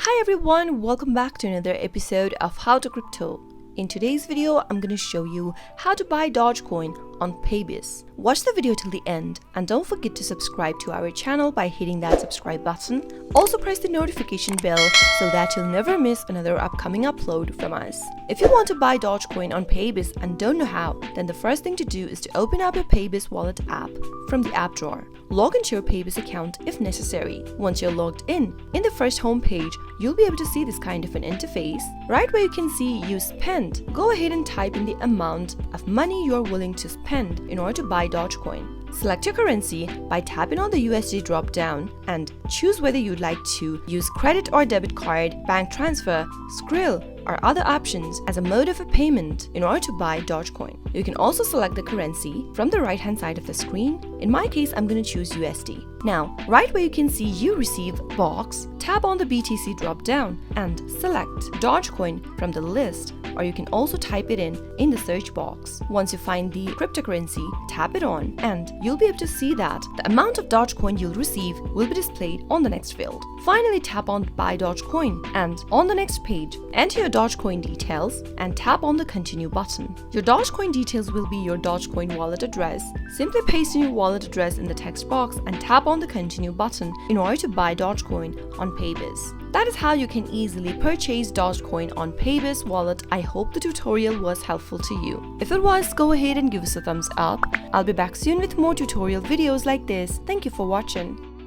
Hi everyone, welcome back to another episode of How to Crypto. In today's video, I'm going to show you how to buy Dogecoin on Paybis. Watch the video till the end and don't forget to subscribe to our channel by hitting that subscribe button. Also press the notification bell so that you'll never miss another upcoming upload from us. If you want to buy Dogecoin on Paybis and don't know how, then the first thing to do is to open up your Paybis wallet app from the app drawer. Log into your Paybis account if necessary. Once you're logged in the first home page, you'll be able to see this kind of an interface. Right where you can see you spend, go ahead and type in the amount of money you're willing to spend in order to buy Dogecoin. Select your currency by tapping on the USD drop down and choose whether you'd like to use credit or debit card, bank transfer, Skrill, or other options as a mode of payment in order to buy Dogecoin. You can also select the currency from the right hand side of the screen. In my case, I'm going to choose USD. Now, right where you can see you receive box, tap on the BTC drop down and select Dogecoin from the list, or you can also type it in the search box. Once you find the cryptocurrency, tap it on and you'll be able to see that the amount of Dogecoin you'll receive will be displayed on the next field. Finally, tap on Buy Dogecoin and on the next page, enter your Dogecoin details and tap on the Continue button. Your Dogecoin details will be your Dogecoin wallet address. Simply paste in your wallet address in the text box and tap on the Continue button in order to buy Dogecoin on Paybis. That is how you can easily purchase Dogecoin on Paybis wallet. I hope the tutorial was helpful to you. If it was, go ahead and give us a thumbs up. I'll be back soon with more tutorial videos like this. Thank you for watching.